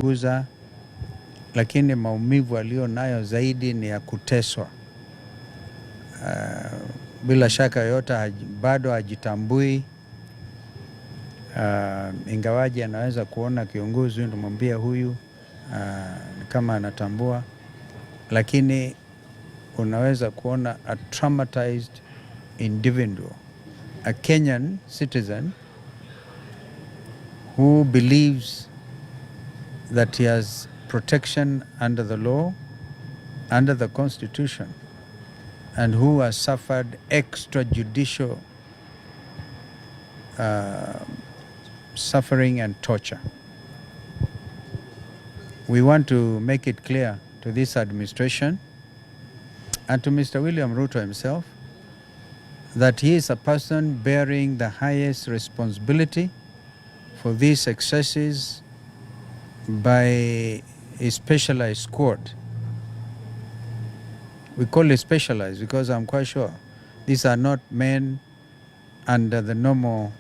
kuza, lakini maumivu aliyo nayo zaidi ni ya kuteswa. Bila shaka yote bado hajitambui. Ingawaji anaweza kuona kiongozi kumwambia huyu kama anatambua, lakini unaweza kuona a traumatized individual, a Kenyan citizen who believes that he has protection under the law, under the Constitution, and who has suffered extrajudicial suffering and torture. We want to make it clear to this administration and to Mr. William Ruto himself that he is a person bearing the highest responsibility for these excesses by a specialized squad. We call it specialized because I'm quite sure these are not men under the normal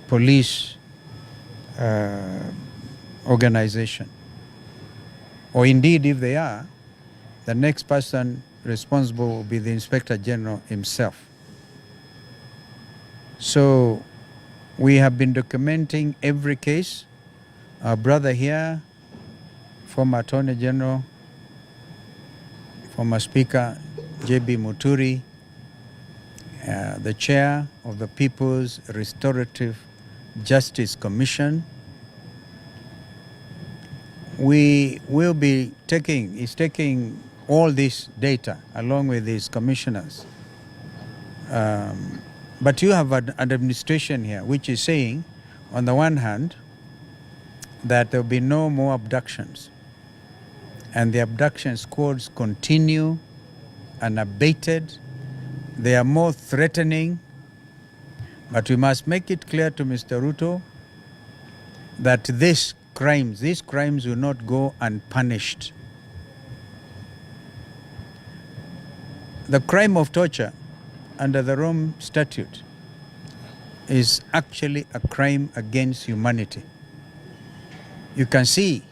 police organization. Or indeed, if they are, the next person responsible will be the Inspector General himself. So we have been documenting every case. Our brother here, former Attorney General, former Speaker J.B. Muturi, the chair of the People's Restorative Justice Commission. We will be taking all this data along with these commissioners. But you have an administration here which is saying, on the one hand, that there will be no more abductions. And the abduction squads continue unabated. They are more threatening. But we must make it clear to Mr. Ruto that these crimes will not go unpunished. The crime of torture under the Rome Statute is actually a crime against humanity. You can see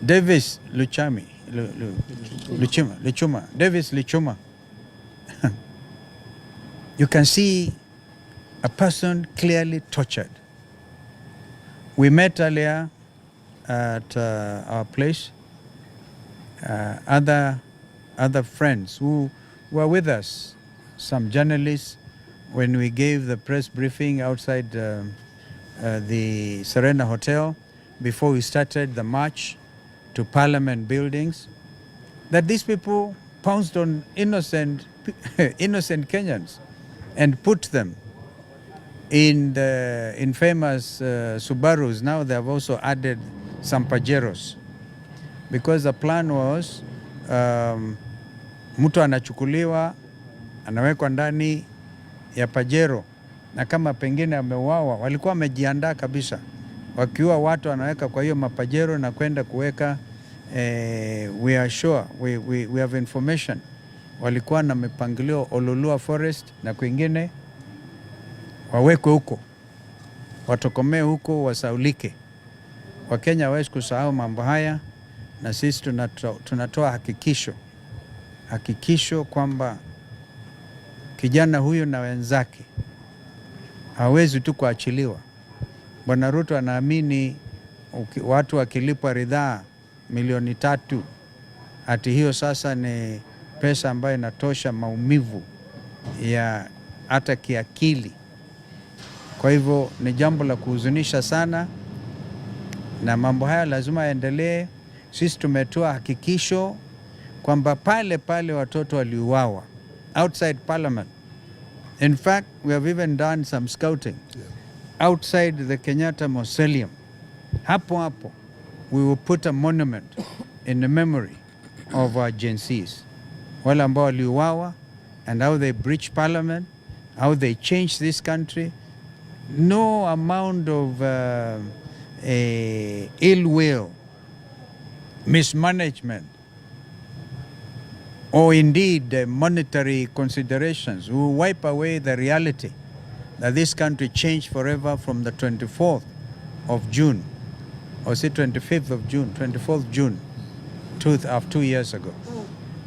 Davis Lichuma, Davis Lichuma. You can see a person clearly tortured. We met earlier at our place, other friends who were with us, some journalists, when we gave the press briefing outside the Serena Hotel before we started the march to Parliament buildings, that these people pounced on innocent Kenyans and put them in the infamous Subarus. Now they have also added some Pajeros, because the plan was mtu anachukuliwa anawekwa ndani ya Pajero, na kama pengine ameuawa, walikuwa wamejiandaa kabisa, wakiua watu anaweka kwa hiyo mapajero na kwenda kuweka we are sure, we have information, walikuwa na mipangilio Ololua Forest na kwingine wawekwe huko, watokomee huko, wasaulike. Wakenya hawezi kusahau mambo haya, na sisi tunatoa hakikisho kwamba kijana huyu na wenzake hawezi tu kuachiliwa. Bwana Ruto anaamini watu wakilipwa ridhaa milioni 3, ati hiyo sasa ni pesa ambayo inatosha maumivu ya hata kiakili. Kwa hivyo ni jambo la kuhuzunisha sana, na mambo haya lazima yaendelee. Sisi tumetoa hakikisho kwamba pale watoto waliuawa outside Parliament. In fact, we have even done some scouting outside the Kenyatta Mausoleum. Hapo we will put a monument in the memory of our Gen Zs, wale ambao waliuawa, and how they breached Parliament, how they changed this country. No amount of ill will, mismanagement, or indeed monetary considerations will wipe away the reality that this country changed forever from the 24th of June, or say 25th of June, 24th June, 2 years ago.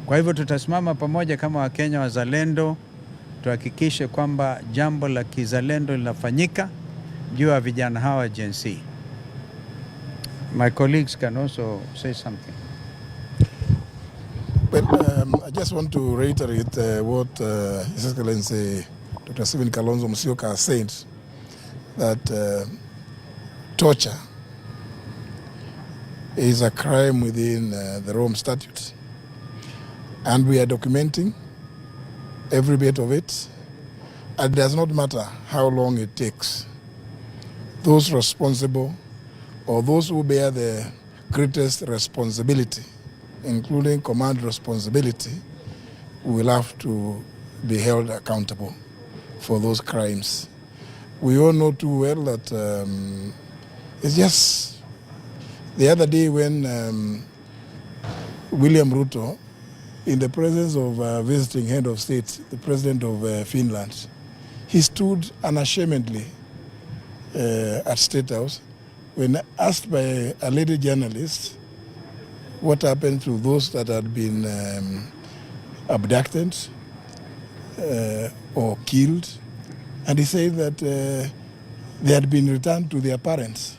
Kwa hivyo tutasimama pamoja kama Wakenya wazalendo, tuhakikishe kwamba jambo la kizalendo linafanyika juu ya vijana hawa Gen Z. My colleagues can also say something. Well, I just want to reiterate what His Excellency Dr. Stephen Kalonzo Musyoka has said, that torture is a crime within the Rome Statute. And we are documenting every bit of it. And it does not matter how long it takes. Those responsible or those who bear the greatest responsibility, including command responsibility, will have to be held accountable for those crimes. We all know too well that it's just the other day when William Ruto, in the presence of visiting head of state, the president of Finland, he stood unashamedly at State House when asked by a lady journalist what happened to those that had been abducted or killed. And he said that they had been returned to their parents.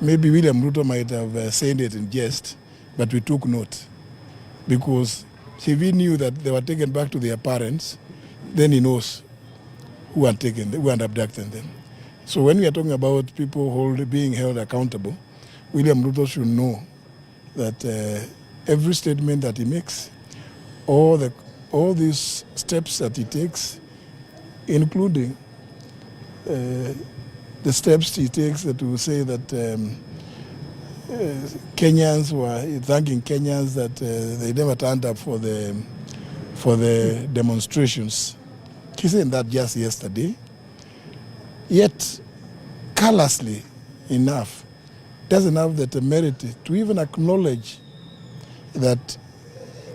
Maybe William Ruto might have said it in jest, but we took note. Because if he knew that they were taken back to their parents, then he knows who had abducted them. So when we are talking about people being held accountable, William Ruto should know that every statement that he makes, all these steps that he takes, including the steps he takes to say that Kenyans were thanking Kenyans that they never turned up for the demonstrations. He said that just yesterday. Yet, callously enough, doesn't have the temerity to even acknowledge that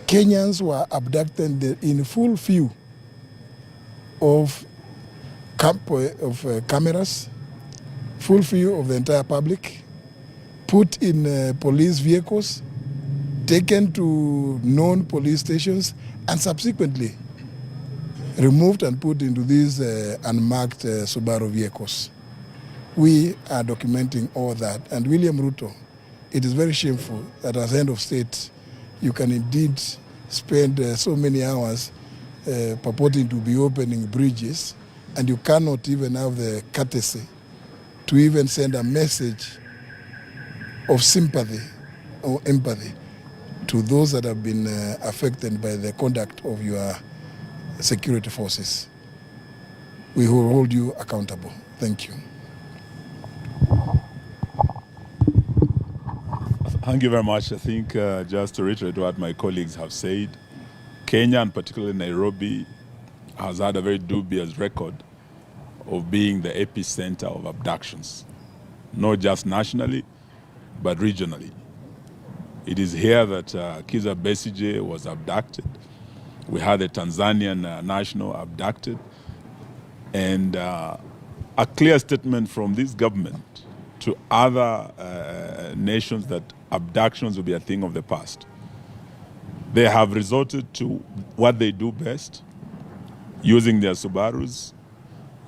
Kenyans were abducted in full view of cameras, full view of the entire public, put in police vehicles, taken to known police stations, and subsequently removed and put into these unmarked Subaru vehicles. We are documenting all that. And William Ruto, it is very shameful that as head of state, you can indeed spend so many hours purporting to be opening bridges, and you cannot even have the courtesy to even send a message of sympathy or empathy to those that have been affected by the conduct of your security forces. We will hold you accountable. Thank you. Thank you very much. I think just to reiterate what my colleagues have said, Kenya, and particularly Nairobi, has had a very dubious record of being the epicenter of abductions, not just nationally, but regionally. It is here that Kizza Besigye was abducted. We had a Tanzanian national abducted, and a clear statement from this government to other nations that abductions will be a thing of the past. They have resorted to what they do best, using their Subarus,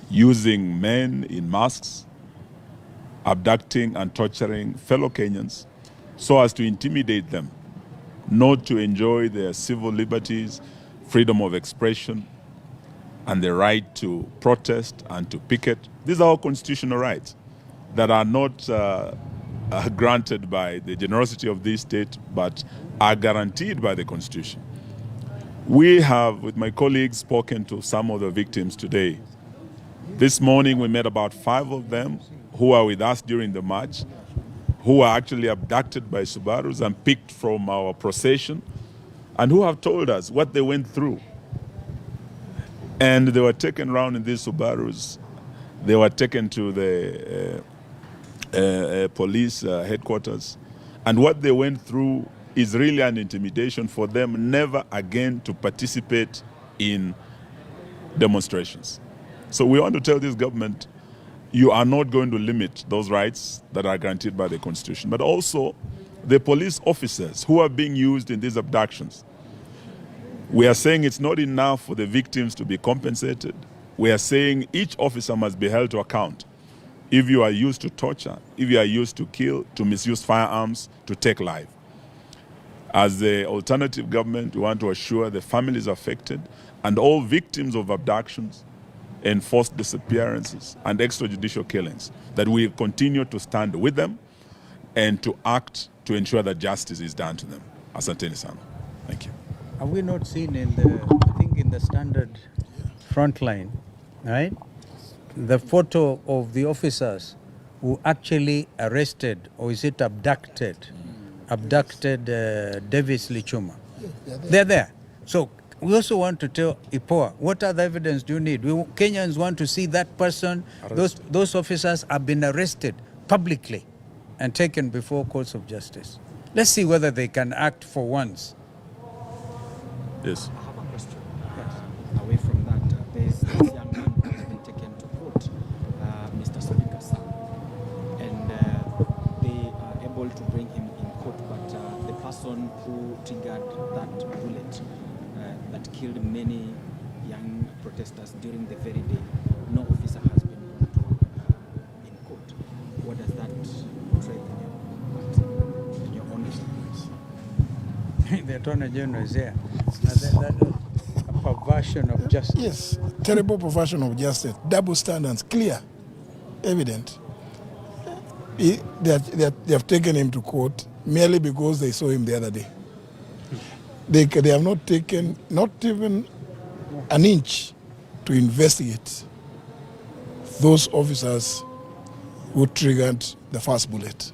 using men in masks, abducting and torturing fellow Kenyans so as to intimidate them, not to enjoy their civil liberties, freedom of expression, and the right to protest and to picket. These are all constitutional rights that are not granted by the generosity of this state, but are guaranteed by the Constitution. We have, with my colleagues, spoken to some of the victims today. This morning we met about 5 of them who are with us during the march, who were actually abducted by Subarus and picked from our procession, and who have told us what they went through. And they were taken around in these Subarus. They were taken to the police headquarters. And what they went through is really an intimidation for them never again to participate in demonstrations. So we want to tell this government, you are not going to limit those rights that are guaranteed by the Constitution, but also the police officers who are being used in these abductions. We are saying it's not enough for the victims to be compensated. We are saying each officer must be held to account. If you are used to torture, if you are used to kill, to misuse firearms, to take life. As the alternative government, we want to assure the families affected and all victims of abductions, enforced disappearances, and extrajudicial killings that we continue to stand with them and to act to ensure that justice is done to them. Asanteni sana. Thank you. Have we not seen in the, I think in the Standard Frontline, right? The photo of the officers who actually arrested, or is it abducted Davis Lichuma. They're there. So we also want to tell IPOA, what other evidence do you need? Kenyans want to see that person, those officers have been arrested publicly and taken before courts of justice. Let's see whether they can act for once. Yes. I have a question. Yes. Away from that, there's this young man who has been taken to court, Mr. Speaker's son, and they are able to bring him in court, but the person who triggered that bullet that killed many young protesters during the very day, no officer has been brought to in court. What does that portray in your own experience? The Attorney General is here. A perversion of justice. Yes, terrible perversion of justice, double standards, clear, evident. They have taken him to court merely because they saw him the other day. They have not taken, not even an inch to investigate those officers who triggered the first bullet,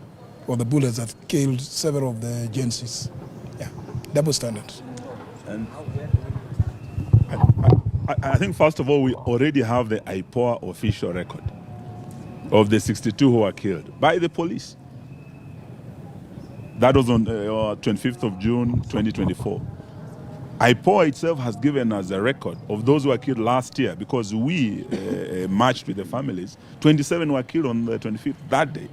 or the bullets that killed several of the agencies. Yeah, double standards. And I think, first of all, we already have the IPOA official record of the 62 who were killed by the police. That was on 25th of June, 2024. IPOA itself has given us a record of those who were killed last year, because we matched with the families. 27 were killed on the 25th that day.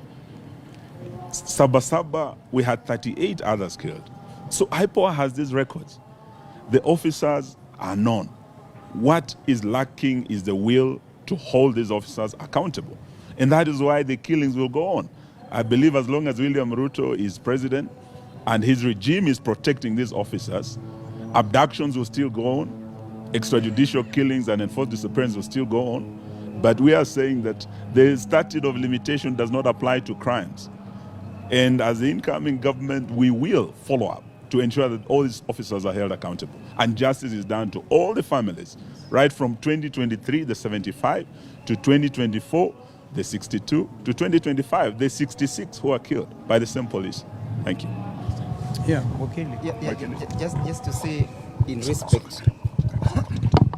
Sabasaba, we had 38 others killed. So IPOA has these records. The officers are known. What is lacking is the will to hold these officers accountable. And that is why the killings will go on. I believe as long as William Ruto is president and his regime is protecting these officers, abductions will still go on, extrajudicial killings and enforced disappearance will still go on. But we are saying that the statute of limitation does not apply to crimes. And as the incoming government, we will follow up to ensure that all these officers are held accountable. And justice is done to all the families, right from 2023, the 75, to 2024, the 62, to 2025, the 66 who are killed by the same police. Thank you. Yeah, okay. Just to say, in respect,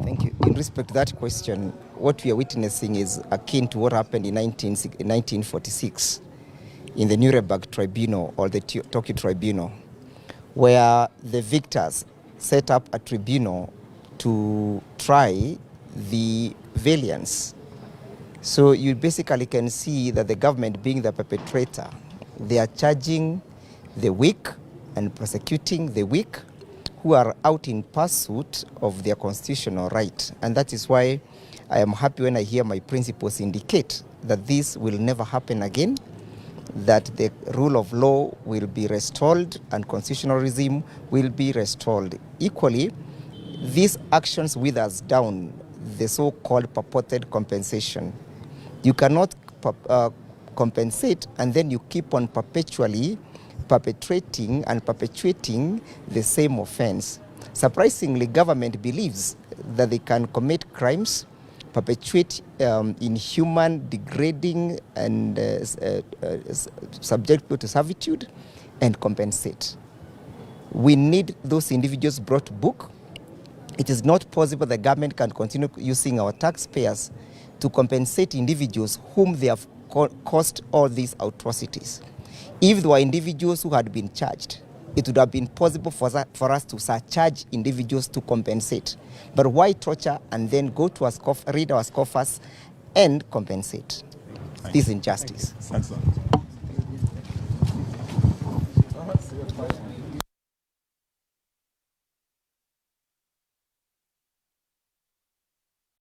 thank you. In respect to that question, what we are witnessing is akin to what happened in 1946 in the Nuremberg Tribunal, or the Tokyo Tribunal, where the victors set up a tribunal to try the valiants. So you basically can see that the government, being the perpetrator, they are charging the weak and prosecuting the weak who are out in pursuit of their constitutional right. And that is why I am happy when I hear my principals indicate that this will never happen again, that the rule of law will be restored and constitutional regime will be restored. Equally, these actions withers down the so-called purported compensation. You cannot compensate and then you keep on perpetually perpetrating and perpetuating the same offense. Surprisingly, government believes that they can commit crimes, perpetuate inhuman, degrading, and subject people to servitude, and compensate. We need those individuals brought to book. It is not possible the government can continue using our taxpayers to compensate individuals whom they have caused all these atrocities. If there were individuals who had been charged it would have been possible for us to surcharge individuals to compensate. But why torture and then go to read our scoffers and compensate? This injustice. Thanks, sir.